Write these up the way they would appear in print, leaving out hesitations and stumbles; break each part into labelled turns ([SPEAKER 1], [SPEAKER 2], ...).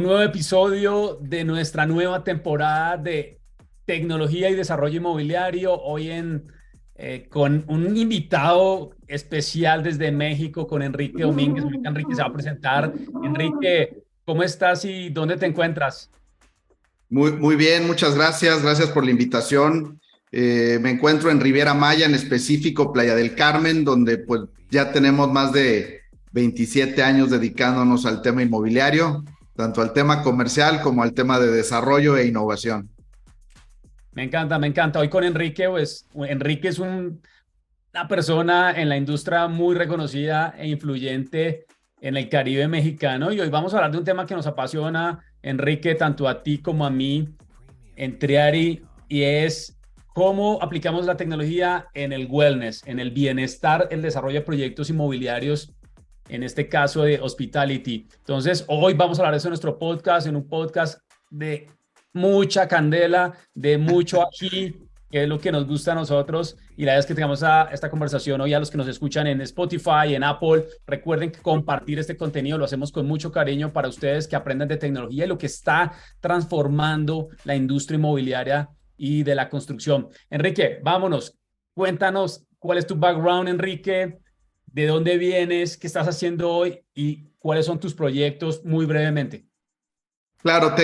[SPEAKER 1] un nuevo episodio de nuestra nueva temporada de tecnología y desarrollo inmobiliario. Con un invitado especial desde México, con Enrique Domínguez. Ahorita Enrique se va a presentar. Enrique, ¿cómo estás y dónde te encuentras?
[SPEAKER 2] Muy bien, muchas gracias. Gracias por la invitación. Me encuentro en Riviera Maya, en específico Playa del Carmen, donde pues ya tenemos más de 27 años dedicándonos al tema inmobiliario, tanto al tema comercial como al tema de desarrollo e innovación.
[SPEAKER 1] Me encanta, me encanta. Hoy con Enrique, pues Enrique es una persona en la industria muy reconocida e influyente en el Caribe mexicano, y hoy vamos a hablar de un tema que nos apasiona, Enrique, tanto a ti como a mí en Triari, y es cómo aplicamos la tecnología en el wellness, en el bienestar, el desarrollo de proyectos inmobiliarios, en este caso de hospitality. Entonces, hoy vamos a hablar de eso en nuestro podcast, en un podcast de mucha candela, de mucho aquí, que es lo que nos gusta a nosotros. Y la idea es que tengamos esta conversación hoy a los que nos escuchan en Spotify, en Apple. Recuerden que compartir este contenido lo hacemos con mucho cariño para ustedes que aprenden de tecnología y lo que está transformando la industria inmobiliaria y de la construcción. Enrique, vámonos. Cuéntanos cuál es tu background, Enrique, de dónde vienes, qué estás haciendo hoy y cuáles son tus proyectos muy brevemente.
[SPEAKER 2] Claro,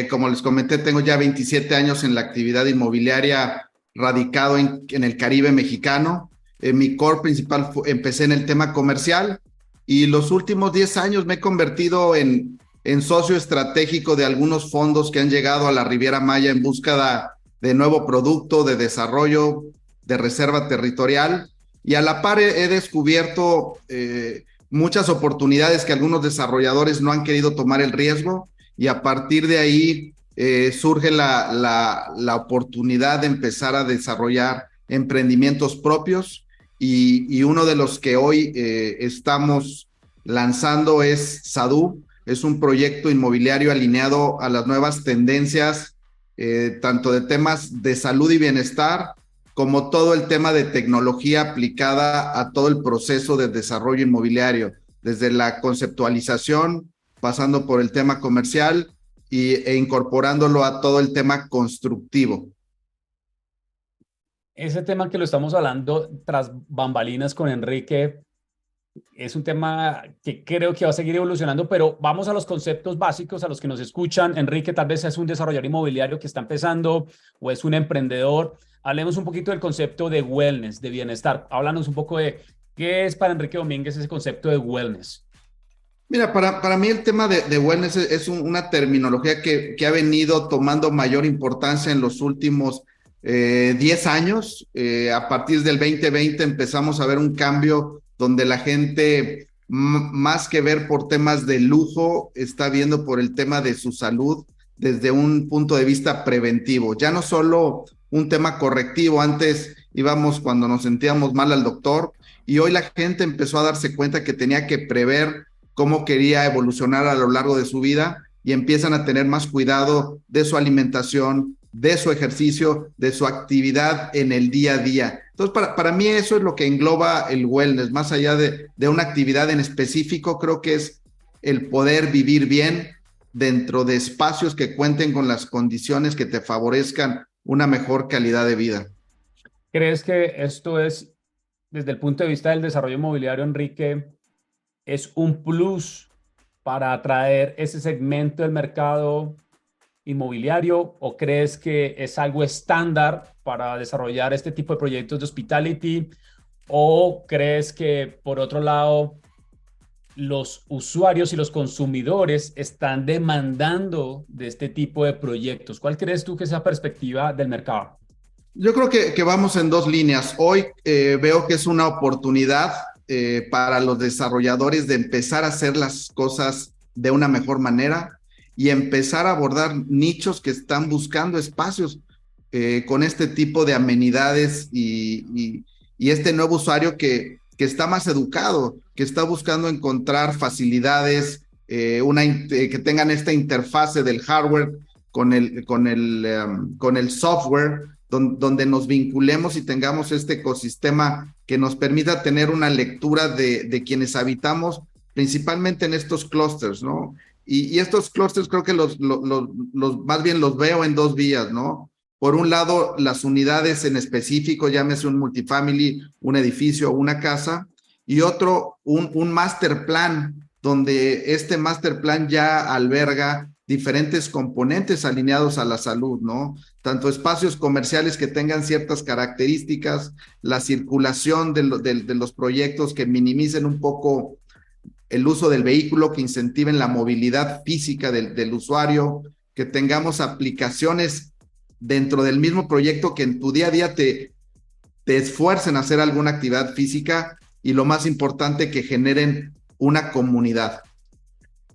[SPEAKER 2] como les comenté, tengo ya 27 años en la actividad inmobiliaria, radicado en el Caribe mexicano. Mi core principal empecé en el tema comercial y los últimos 10 años me he convertido en socio estratégico de algunos fondos que han llegado a la Riviera Maya en búsqueda de nuevo producto, de desarrollo, de reserva territorial, y a la par he descubierto muchas oportunidades que algunos desarrolladores no han querido tomar el riesgo, y a partir de ahí surge la oportunidad de empezar a desarrollar emprendimientos propios, y uno de los que hoy estamos lanzando es Sadú. Es un proyecto inmobiliario alineado a las nuevas tendencias, tanto de temas de salud y bienestar, como todo el tema de tecnología aplicada a todo el proceso de desarrollo inmobiliario, desde la conceptualización, pasando por el tema comercial e incorporándolo a todo el tema constructivo.
[SPEAKER 1] Ese tema que lo estamos hablando tras bambalinas con Enrique es un tema que creo que va a seguir evolucionando, pero vamos a los conceptos básicos a los que nos escuchan. Enrique tal vez es un desarrollador inmobiliario que está empezando o es un emprendedor. Hablemos un poquito del concepto de wellness, de bienestar. Háblanos un poco de qué es para Enrique Domínguez ese concepto de wellness.
[SPEAKER 2] Mira, para mí el tema de wellness es una terminología que ha venido tomando mayor importancia en los últimos 10 años. A partir del 2020 empezamos a ver un cambio donde la gente, más que ver por temas de lujo, está viendo por el tema de su salud desde un punto de vista preventivo. Ya no solo un tema correctivo. Antes íbamos cuando nos sentíamos mal al doctor, y hoy la gente empezó a darse cuenta que tenía que prever cómo quería evolucionar a lo largo de su vida, y empiezan a tener más cuidado de su alimentación, de su ejercicio, de su actividad en el día a día. Entonces, para mí eso es lo que engloba el wellness, más allá de una actividad en específico. Creo que es el poder vivir bien dentro de espacios que cuenten con las condiciones que te favorezcan una mejor calidad de vida.
[SPEAKER 1] ¿Crees que esto es, desde el punto de vista del desarrollo inmobiliario, Enrique, es un plus para atraer ese segmento del mercado inmobiliario, o crees que es algo estándar para desarrollar este tipo de proyectos de hospitality, o crees que por otro lado los usuarios y los consumidores están demandando de este tipo de proyectos? ¿Cuál crees tú que es la perspectiva del mercado?
[SPEAKER 2] Yo creo que vamos en dos líneas. Hoy veo que es una oportunidad para los desarrolladores de empezar a hacer las cosas de una mejor manera y empezar a abordar nichos que están buscando espacios con este tipo de amenidades, y este nuevo usuario que está más educado, que está buscando encontrar facilidades, que tengan esta interfase del hardware con el software, donde nos vinculemos y tengamos este ecosistema que nos permita tener una lectura de quienes habitamos principalmente en estos clústeres, ¿no? Y estos clústeres creo que más bien los veo en dos vías, ¿no? Por un lado, las unidades en específico, llámese un multifamily, un edificio o una casa, y otro, un master plan, donde este master plan ya alberga diferentes componentes alineados a la salud, ¿no? Tanto espacios comerciales que tengan ciertas características, la circulación de los proyectos que minimicen un poco el uso del vehículo, que incentiven la movilidad física del usuario, que tengamos aplicaciones dentro del mismo proyecto que en tu día a día te esfuercen a hacer alguna actividad física y lo más importante, que generen una comunidad.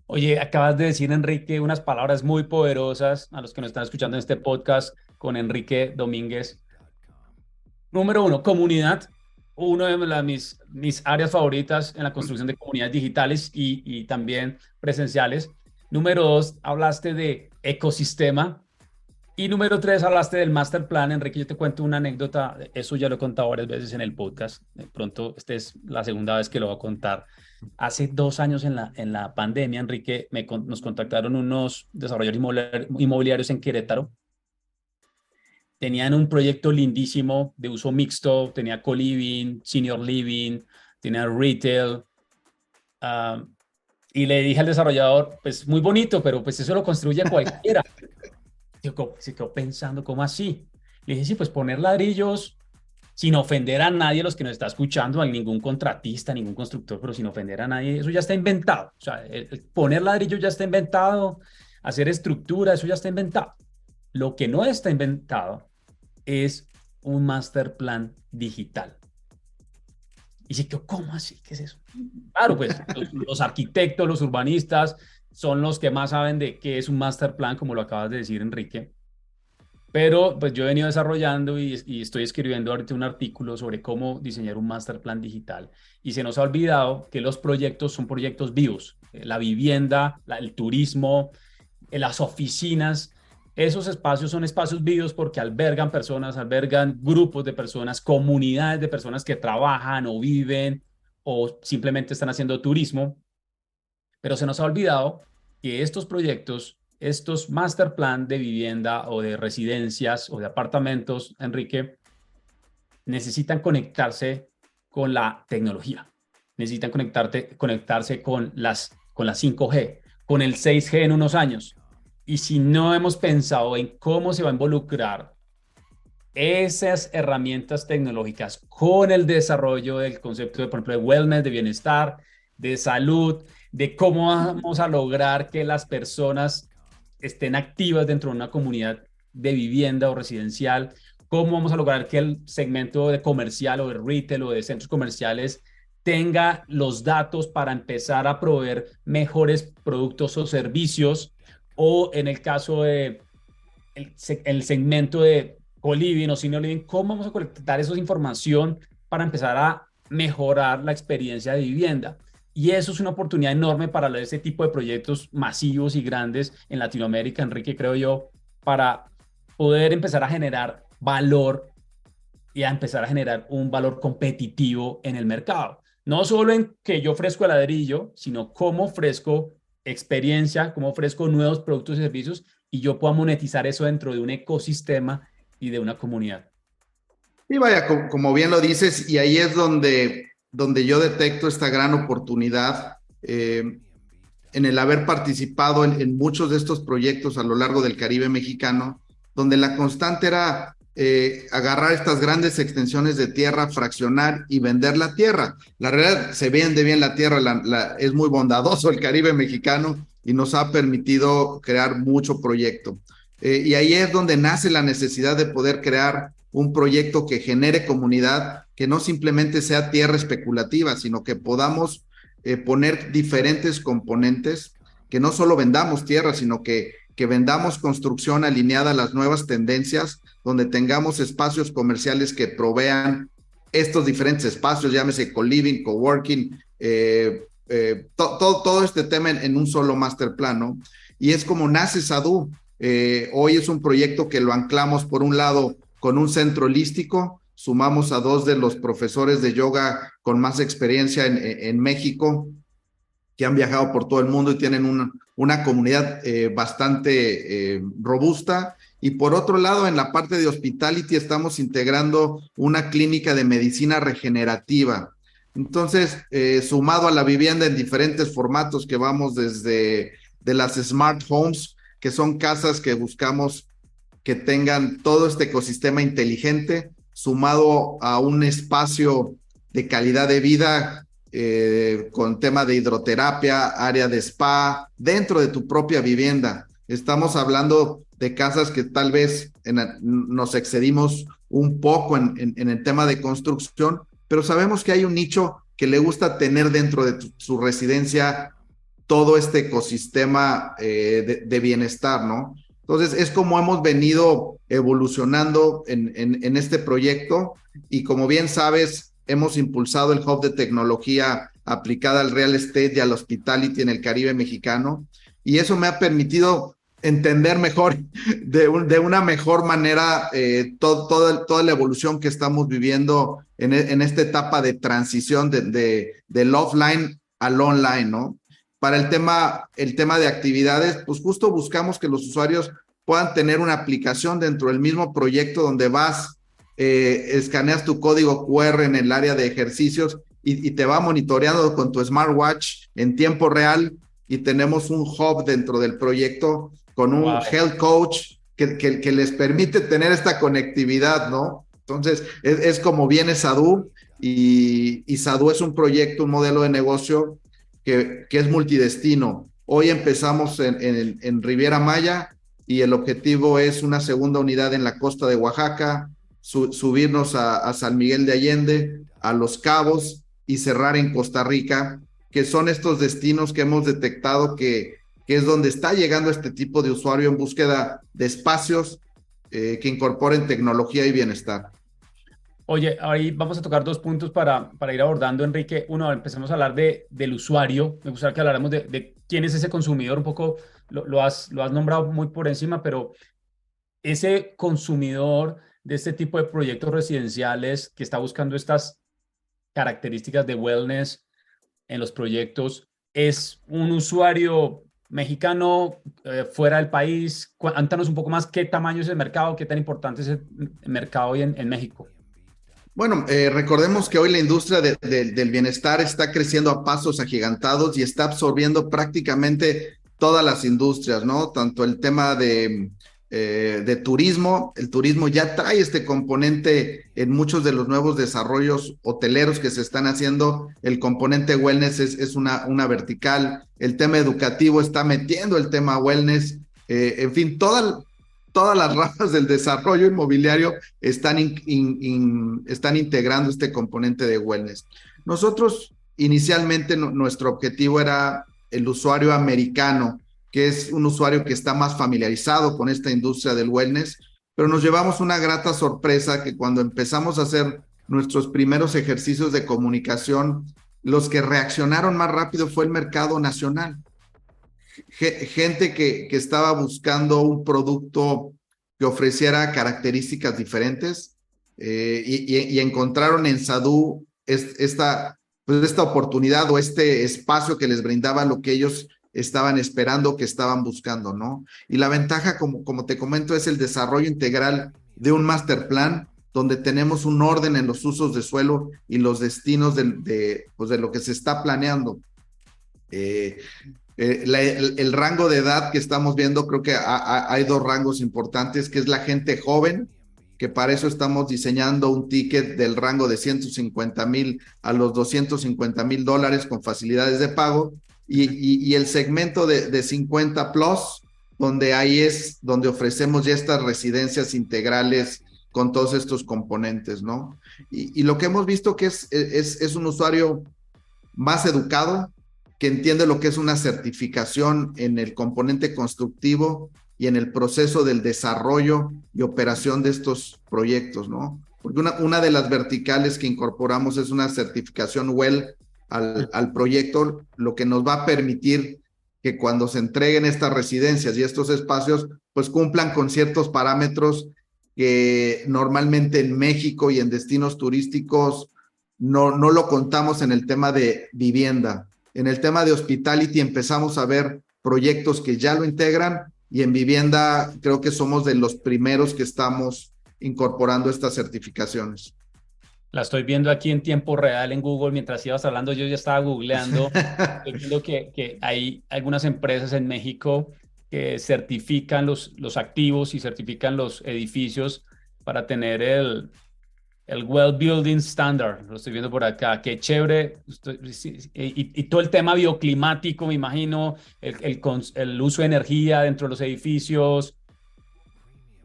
[SPEAKER 1] Oye, acabas de decir, Enrique, unas palabras muy poderosas a los que nos están escuchando en este podcast con Enrique Domínguez. Número uno, comunidad. Una de mis áreas favoritas en la construcción de comunidades digitales y también presenciales. Número dos, hablaste de ecosistema. Y número tres, hablaste del master plan. Enrique, yo te cuento una anécdota. Eso ya lo he contado varias veces en el podcast. De pronto, esta es la segunda vez que lo voy a contar. Hace 2 años en la pandemia, Enrique, nos contactaron unos desarrolladores inmobiliarios en Querétaro. Tenían un proyecto lindísimo de uso mixto, tenía co-living, senior living, tenía retail. Y le dije al desarrollador, pues muy bonito, pero pues eso lo construye cualquiera. Se quedó pensando, ¿cómo así? Le dije, sí, pues poner ladrillos sin ofender a nadie, los que nos está escuchando, a ningún contratista, ningún constructor, pero sin ofender a nadie, eso ya está inventado. O sea, poner ladrillos ya está inventado, hacer estructura, eso ya está inventado. Lo que no está inventado es un master plan digital. Y se quedó, ¿cómo así? ¿Qué es eso? Claro, pues los arquitectos, los urbanistas son los que más saben de qué es un master plan, como lo acabas de decir, Enrique. Pero pues yo he venido desarrollando y estoy escribiendo ahorita un artículo sobre cómo diseñar un master plan digital. Y se nos ha olvidado que los proyectos son proyectos vivos. La vivienda, el turismo, las oficinas, esos espacios son espacios vivos porque albergan personas, albergan grupos de personas, comunidades de personas que trabajan o viven o simplemente están haciendo turismo. Pero se nos ha olvidado que estos proyectos, estos master plan de vivienda o de residencias o de apartamentos, Enrique, necesitan conectarse con la tecnología. Necesitan conectarse con las 5G, con el 6G en unos años. Y si no hemos pensado en cómo se va a involucrar esas herramientas tecnológicas con el desarrollo del concepto de, por ejemplo, de wellness, de bienestar, de salud, de cómo vamos a lograr que las personas estén activas dentro de una comunidad de vivienda o residencial, cómo vamos a lograr que el segmento de comercial o de retail o de centros comerciales tenga los datos para empezar a proveer mejores productos o servicios, o en el caso de el segmento de co-living o senior living, cómo vamos a colectar esa información para empezar a mejorar la experiencia de vivienda. Y eso es una oportunidad enorme para ese tipo de proyectos masivos y grandes en Latinoamérica, Enrique, creo yo, para poder empezar a generar valor y a empezar a generar un valor competitivo en el mercado. No solo en que yo ofrezco el ladrillo, sino cómo ofrezco experiencia, cómo ofrezco nuevos productos y servicios y yo pueda monetizar eso dentro de un ecosistema y de una comunidad.
[SPEAKER 2] Y vaya, como bien lo dices, y ahí es donde yo detecto esta gran oportunidad en el haber participado en muchos de estos proyectos a lo largo del Caribe mexicano, donde la constante era agarrar estas grandes extensiones de tierra, fraccionar y vender la tierra. La realidad, se vende bien la tierra, es muy bondadoso el Caribe mexicano y nos ha permitido crear mucho proyecto. Y ahí es donde nace la necesidad de poder crear un proyecto que genere comunidad, que no simplemente sea tierra especulativa, sino que podamos poner diferentes componentes, que no solo vendamos tierra, sino que vendamos construcción alineada a las nuevas tendencias, donde tengamos espacios comerciales que provean estos diferentes espacios, llámese co-living, coworking, todo este tema en un solo master plan, ¿no? Y es como nace Sadhu. Hoy es un proyecto que lo anclamos por un lado con un centro holístico, sumamos a 2 de los profesores de yoga con más experiencia en México, que han viajado por todo el mundo y tienen una comunidad bastante robusta. Y por otro lado, en la parte de hospitality estamos integrando una clínica de medicina regenerativa. Entonces, sumado a la vivienda en diferentes formatos que vamos desde de las smart homes, que son casas que buscamos que tengan todo este ecosistema inteligente, sumado a un espacio de calidad de vida con tema de hidroterapia, área de spa, dentro de tu propia vivienda. Estamos hablando de casas que tal vez nos excedimos un poco en el tema de construcción, pero sabemos que hay un nicho que le gusta tener dentro de su residencia todo este ecosistema de bienestar, ¿no? Entonces, es como hemos venido evolucionando en este proyecto y como bien sabes, hemos impulsado el Hub de Tecnología aplicada al real estate y al hospitality en el Caribe mexicano y eso me ha permitido entender mejor, de una mejor manera, toda la evolución que estamos viviendo en esta etapa de transición del offline al online, ¿no? Para el tema de actividades, pues justo buscamos que los usuarios puedan tener una aplicación dentro del mismo proyecto donde vas, escaneas tu código QR en el área de ejercicios y te va monitoreando con tu smartwatch en tiempo real y tenemos un hub dentro del proyecto con un health coach que les permite tener esta conectividad, ¿no? Entonces, es como viene Sadoo y Sadoo es un proyecto, un modelo de negocio que es multidestino. Hoy empezamos en Riviera Maya y el objetivo es una segunda unidad en la costa de Oaxaca, subirnos a San Miguel de Allende, a Los Cabos y cerrar en Costa Rica, que son estos destinos que hemos detectado que es donde está llegando este tipo de usuario en búsqueda de espacios que incorporen tecnología y bienestar.
[SPEAKER 1] Oye, ahí vamos a tocar dos puntos para ir abordando, Enrique. Uno, empecemos a hablar del usuario. Me gustaría que habláramos de quién es ese consumidor. Un poco lo has nombrado muy por encima, pero ese consumidor de este tipo de proyectos residenciales que está buscando estas características de wellness en los proyectos, ¿es un usuario mexicano fuera del país? Cuéntanos un poco más qué tamaño es el mercado, qué tan importante es el mercado hoy en México.
[SPEAKER 2] Bueno, recordemos que hoy la industria del bienestar está creciendo a pasos agigantados y está absorbiendo prácticamente todas las industrias, ¿no? Tanto el tema de turismo, el turismo ya trae este componente en muchos de los nuevos desarrollos hoteleros que se están haciendo. El componente wellness es una vertical. El tema educativo está metiendo el tema wellness. En fin, todas las ramas del desarrollo inmobiliario están integrando este componente de wellness. Nosotros inicialmente nuestro objetivo era el usuario americano, que es un usuario que está más familiarizado con esta industria del wellness, pero nos llevamos una grata sorpresa que cuando empezamos a hacer nuestros primeros ejercicios de comunicación, los que reaccionaron más rápido fue el mercado nacional. Gente que estaba buscando un producto que ofreciera características diferentes y encontraron en Sadoo esta oportunidad o este espacio que les brindaba lo que ellos estaban esperando, que estaban buscando, ¿no? Y la ventaja, como te comento, es el desarrollo integral de un master plan donde tenemos un orden en los usos de suelo y los destinos de lo que se está planeando. El rango de edad que estamos viendo, creo que hay dos rangos importantes, que es la gente joven, que para eso estamos diseñando un ticket del rango de 150,000 a los $250,000 con facilidades de pago, y el segmento de 50 plus, donde ahí es donde ofrecemos ya estas residencias integrales con todos estos componentes, ¿no? Y lo que hemos visto que es un usuario más educado, que entiende lo que es una certificación en el componente constructivo y en el proceso del desarrollo y operación de estos proyectos, ¿no? Porque una de las verticales que incorporamos es una certificación WELL al proyecto, lo que nos va a permitir que cuando se entreguen estas residencias y estos espacios, pues cumplan con ciertos parámetros que normalmente en México y en destinos turísticos no lo contamos en el tema de vivienda. En el tema de hospitality empezamos a ver proyectos que ya lo integran y en vivienda creo que somos de los primeros que estamos incorporando estas certificaciones.
[SPEAKER 1] La estoy viendo aquí en tiempo real en Google. Mientras ibas hablando, yo ya estaba googleando. Estoy viendo que hay algunas empresas en México que certifican los activos y certifican los edificios para tener el Well Building Standard. Lo estoy viendo por acá. Qué chévere. Sí, sí, y todo el tema bioclimático, me imagino, el uso de energía dentro de los edificios.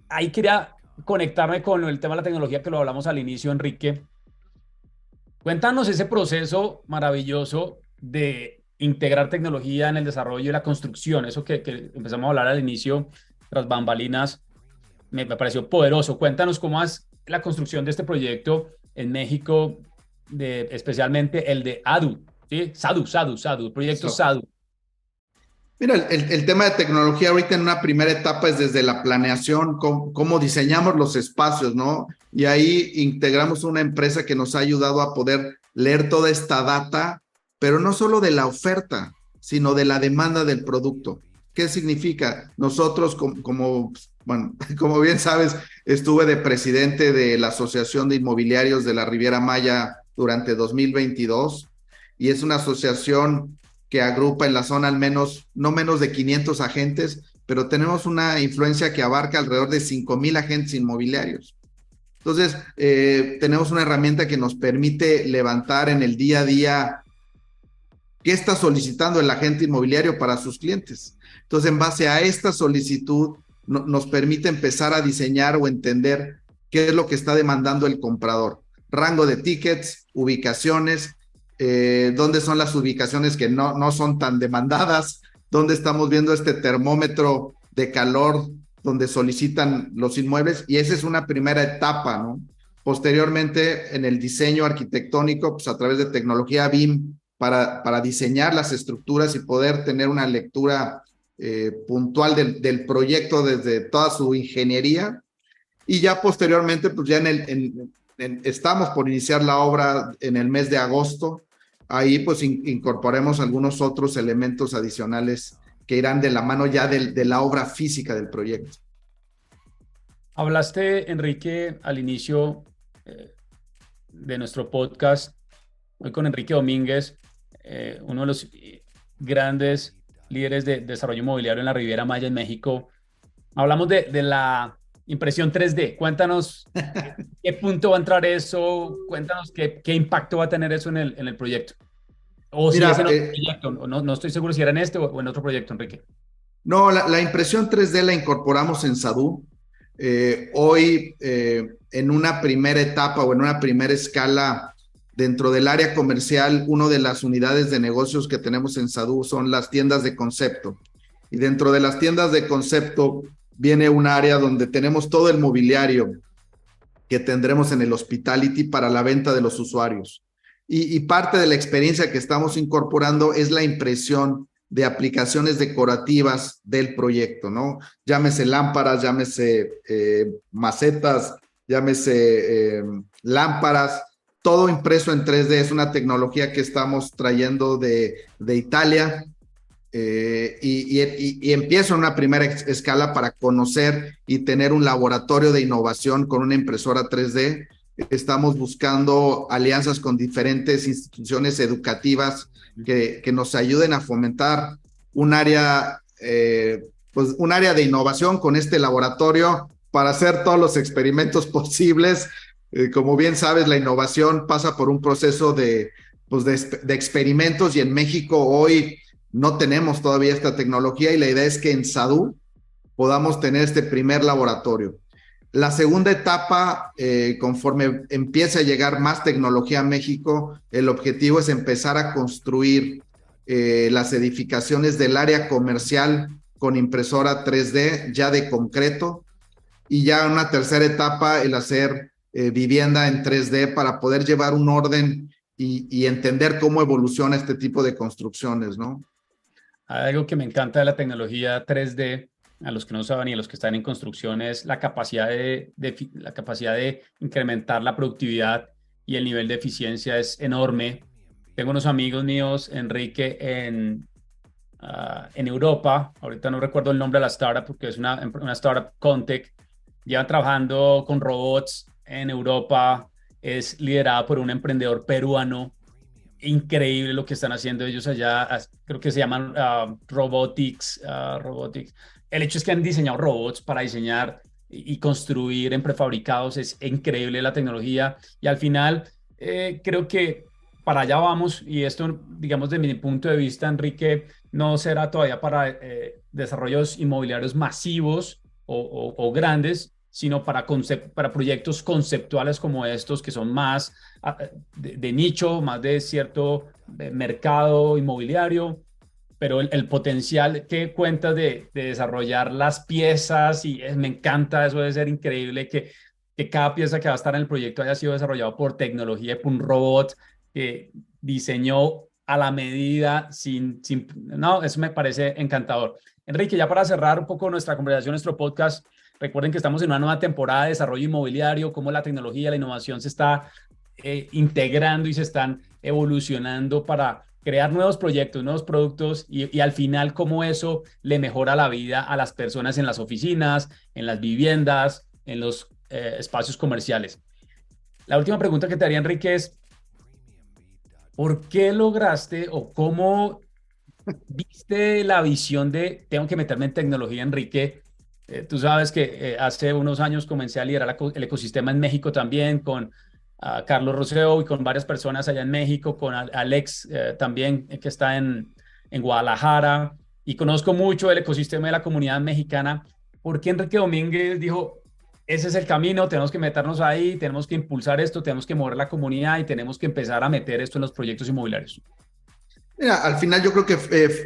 [SPEAKER 1] Ahí quería conectarme con el tema de la tecnología que lo hablamos al inicio, Enrique. Cuéntanos ese proceso maravilloso de integrar tecnología en el desarrollo y la construcción, eso que empezamos a hablar al inicio, tras bambalinas, me pareció poderoso. Cuéntanos cómo es la construcción de este proyecto en México, especialmente el de ADU, ¿sí? SADU, el proyecto SADU.
[SPEAKER 2] Mira, el tema de tecnología ahorita en una primera etapa es desde la planeación, cómo diseñamos los espacios, ¿no? Y ahí integramos una empresa que nos ha ayudado a poder leer toda esta data, pero no solo de la oferta, sino de la demanda del producto. ¿Qué significa? Nosotros, bueno, como bien sabes, estuve de presidente de la Asociación de Inmobiliarios de la Riviera Maya durante 2022 y es una asociación que agrupa en la zona al menos, no menos de 500 agentes, pero tenemos una influencia que abarca alrededor de 5,000 agentes inmobiliarios. Entonces, tenemos una herramienta que nos permite levantar en el día a día qué está solicitando el agente inmobiliario para sus clientes. Entonces, en base a esta solicitud, nos permite empezar a diseñar o entender qué es lo que está demandando el comprador. Rango de tickets, ubicaciones, dónde son las ubicaciones que no son tan demandadas, dónde estamos viendo este termómetro de calor donde solicitan los inmuebles, y esa es una primera etapa, ¿no? Posteriormente, en el diseño arquitectónico, pues a través de tecnología BIM, para diseñar las estructuras y poder tener una lectura puntual del proyecto desde toda su ingeniería, y ya posteriormente, pues ya estamos por iniciar la obra en el mes de agosto. Ahí pues incorporemos algunos otros elementos adicionales que irán de la mano ya de la obra física del proyecto.
[SPEAKER 1] Hablaste, Enrique, al inicio de nuestro podcast, hoy con Enrique Domínguez, uno de los grandes líderes de desarrollo inmobiliario en la Riviera Maya en México. Hablamos de la impresión 3D. Cuéntanos qué punto va a entrar eso, cuéntanos qué impacto va a tener eso en el proyecto. O si es en otro proyecto, no estoy seguro si era en este o en otro proyecto, Enrique.
[SPEAKER 2] No, la impresión 3D la incorporamos en SADU. Hoy, en una primera etapa o en una primera escala, dentro del área comercial, una de las unidades de negocios que tenemos en SADU son las tiendas de concepto. Y dentro de las tiendas de concepto viene un área donde tenemos todo el mobiliario que tendremos en el hospitality para la venta de los usuarios. Y parte de la experiencia que estamos incorporando es la impresión de aplicaciones decorativas del proyecto, ¿no? Llámese lámparas, llámese macetas, llámese lámparas, todo impreso en 3D. Es una tecnología que estamos trayendo de Italia. Y empiezo en una primera escala para conocer y tener un laboratorio de innovación con una impresora 3D. Estamos buscando alianzas con diferentes instituciones educativas que nos ayuden a fomentar un área, pues un área de innovación con este laboratorio para hacer todos los experimentos posibles. Como bien sabes, la innovación pasa por un proceso de experimentos, y en México hoy no tenemos todavía esta tecnología, y la idea es que en SADU podamos tener este primer laboratorio. La segunda etapa, conforme empiece a llegar más tecnología a México, el objetivo es empezar a construir las edificaciones del área comercial con impresora 3D ya de concreto, y ya en una tercera etapa el hacer vivienda en 3D para poder llevar un orden y entender cómo evoluciona este tipo de construcciones, ¿no?
[SPEAKER 1] Algo que me encanta de la tecnología 3D, a los que no saben y a los que están en construcción, es la capacidad de incrementar la productividad, y el nivel de eficiencia es enorme. Tengo unos amigos míos, Enrique, en Europa. Ahorita no recuerdo el nombre de la startup porque es una startup Contec. Llevan trabajando con robots en Europa. Es liderada por un emprendedor peruano. Increíble lo que están haciendo ellos allá. Creo que se llaman robotics. El hecho es que han diseñado robots para diseñar y construir en prefabricados. Es increíble la tecnología. Y al final, creo que para allá vamos. Y esto, digamos, de mi punto de vista, Enrique, no será todavía para desarrollos inmobiliarios masivos o grandes, sino para proyectos conceptuales como estos, que son más de nicho, más de cierto mercado inmobiliario, pero el potencial que cuentas de desarrollar las piezas, y me encanta, eso debe ser increíble, que cada pieza que va a estar en el proyecto haya sido desarrollado por tecnología, por un robot que diseñó a la medida, no, eso me parece encantador. Enrique, ya para cerrar un poco nuestra conversación, nuestro podcast, recuerden que estamos en una nueva temporada de desarrollo inmobiliario, cómo la tecnología, la innovación se está integrando y se están evolucionando para crear nuevos proyectos, nuevos productos y al final cómo eso le mejora la vida a las personas en las oficinas, en las viviendas, en los espacios comerciales. La última pregunta que te haría, Enrique, es ¿por qué lograste o cómo viste la visión de tengo que meterme en tecnología, Enrique? Tú sabes que hace unos años comencé a liderar el ecosistema en México también con Carlos Roseo y con varias personas allá en México, con Alex también que está en Guadalajara y conozco mucho el ecosistema de la comunidad mexicana. ¿Por qué Enrique Domínguez dijo, ese es el camino, tenemos que meternos ahí, tenemos que impulsar esto, tenemos que mover la comunidad y tenemos que empezar a meter esto en los proyectos inmobiliarios?
[SPEAKER 2] Mira, al final yo creo que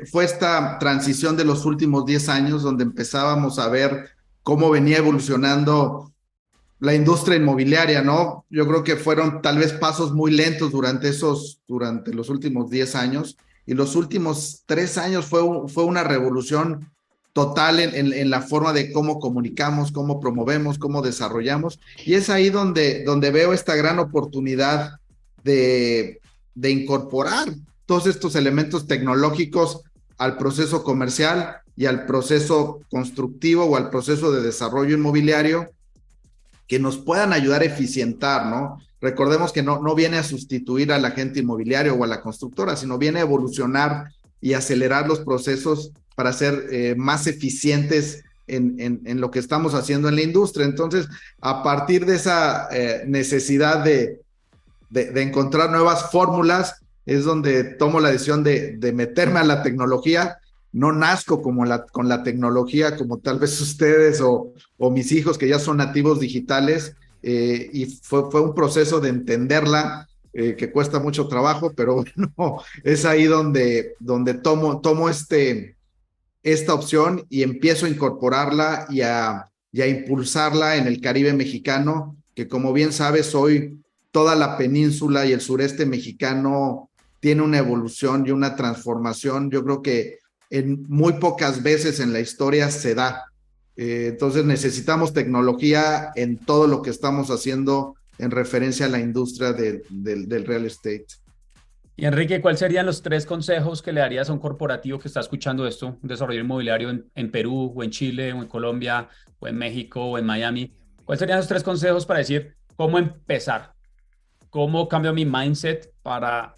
[SPEAKER 2] fue esta transición de los últimos 10 años donde empezábamos a ver cómo venía evolucionando la industria inmobiliaria, ¿no? Yo creo que fueron tal vez pasos muy lentos durante los últimos 10 años, y los últimos 3 años fue una revolución total en la forma de cómo comunicamos, cómo promovemos, cómo desarrollamos, y es ahí donde veo esta gran oportunidad de incorporar todos estos elementos tecnológicos al proceso comercial y al proceso constructivo o al proceso de desarrollo inmobiliario, que nos puedan ayudar a eficientar, ¿no? Recordemos que no viene a sustituir al agente inmobiliario o a la constructora, sino viene a evolucionar y acelerar los procesos para ser más eficientes en lo que estamos haciendo en la industria. Entonces, a partir de esa necesidad de encontrar nuevas fórmulas, es donde tomo la decisión de meterme a la tecnología. No nazco con la tecnología como tal vez ustedes o mis hijos que ya son nativos digitales, y fue un proceso de entenderla, que cuesta mucho trabajo, pero bueno, es ahí donde tomo esta opción y empiezo a incorporarla y a impulsarla en el Caribe mexicano, que como bien sabes, hoy toda la península y el sureste mexicano tiene una evolución y una transformación. Yo creo que en muy pocas veces en la historia se da. Entonces necesitamos tecnología en todo lo que estamos haciendo en referencia a la industria del real estate.
[SPEAKER 1] Y Enrique, ¿cuáles serían los 3 consejos que le darías a un corporativo que está escuchando esto, un desarrollo inmobiliario en Perú o en Chile o en Colombia o en México o en Miami? ¿Cuáles serían los 3 consejos para decir cómo empezar? ¿Cómo cambio mi mindset para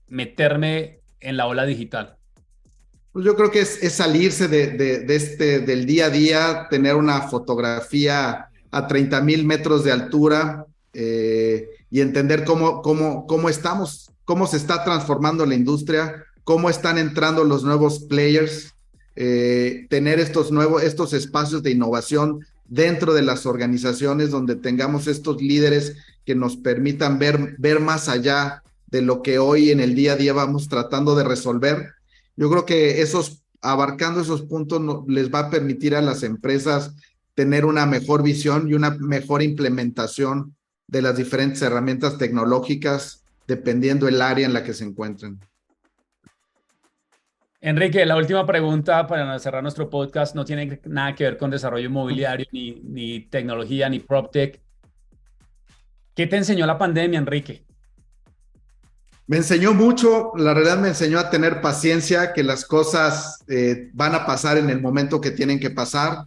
[SPEAKER 1] meterme en la ola digital?
[SPEAKER 2] Pues yo creo que es salirse del día a día, tener una fotografía a 30,000 metros de altura, y entender cómo estamos, cómo se está transformando la industria, cómo están entrando los nuevos players, tener estos espacios de innovación dentro de las organizaciones donde tengamos estos líderes que nos permitan ver más allá de lo que hoy en el día a día vamos tratando de resolver. Yo creo que abarcando esos puntos les va a permitir a las empresas tener una mejor visión y una mejor implementación de las diferentes herramientas tecnológicas, dependiendo el área en la que se encuentren.
[SPEAKER 1] Enrique, la última pregunta para cerrar nuestro podcast no tiene nada que ver con desarrollo inmobiliario, ni tecnología, ni PropTech. ¿Qué te enseñó la pandemia, Enrique?
[SPEAKER 2] Me enseñó mucho, la realidad me enseñó a tener paciencia, que las cosas van a pasar en el momento que tienen que pasar.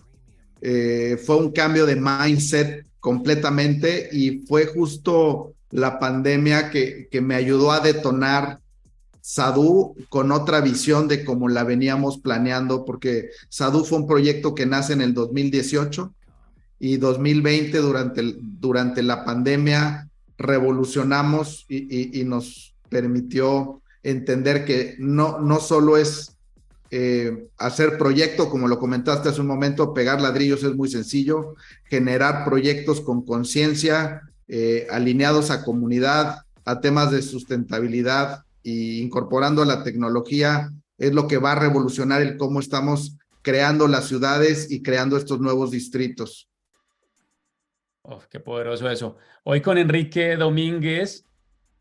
[SPEAKER 2] Fue un cambio de mindset completamente y fue justo la pandemia que me ayudó a detonar Sadhu con otra visión de cómo la veníamos planeando, porque Sadhu fue un proyecto que nace en el 2018 y 2020 durante la pandemia revolucionamos y nos permitió entender que no solo es hacer proyecto, como lo comentaste hace un momento, pegar ladrillos es muy sencillo, generar proyectos con conciencia, alineados a comunidad, a temas de sustentabilidad e incorporando la tecnología, es lo que va a revolucionar el cómo estamos creando las ciudades y creando estos nuevos distritos.
[SPEAKER 1] Oh, qué poderoso eso. Hoy con Enrique Domínguez,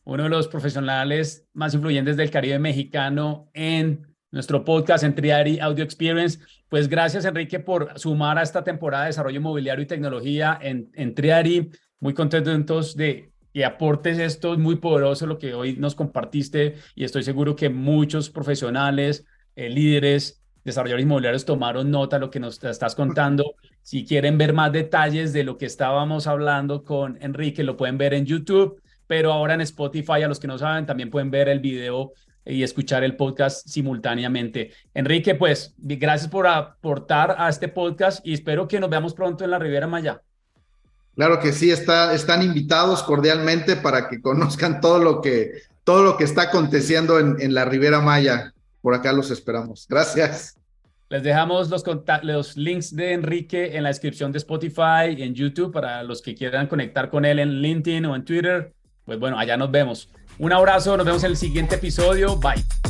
[SPEAKER 1] uno de los profesionales más influyentes del Caribe mexicano en nuestro podcast en Triari Audio Experience. Pues gracias, Enrique, por sumar a esta temporada de desarrollo inmobiliario y tecnología en Triari. Muy contentos de que aportes esto, es muy poderoso lo que hoy nos compartiste y estoy seguro que muchos profesionales, líderes, desarrolladores inmobiliarios tomaron nota de lo que nos estás contando. Si quieren ver más detalles de lo que estábamos hablando con Enrique, lo pueden ver en YouTube, pero ahora en Spotify, a los que no saben, también pueden ver el video y escuchar el podcast simultáneamente. Enrique, pues, gracias por aportar a este podcast y espero que nos veamos pronto en la Riviera Maya.
[SPEAKER 2] Claro que sí, están invitados cordialmente para que conozcan todo lo que está aconteciendo en la Riviera Maya. Por acá los esperamos. Gracias.
[SPEAKER 1] Les dejamos los links de Enrique en la descripción de Spotify y en YouTube para los que quieran conectar con él en LinkedIn o en Twitter. Pues bueno, allá nos vemos. Un abrazo, nos vemos en el siguiente episodio. Bye.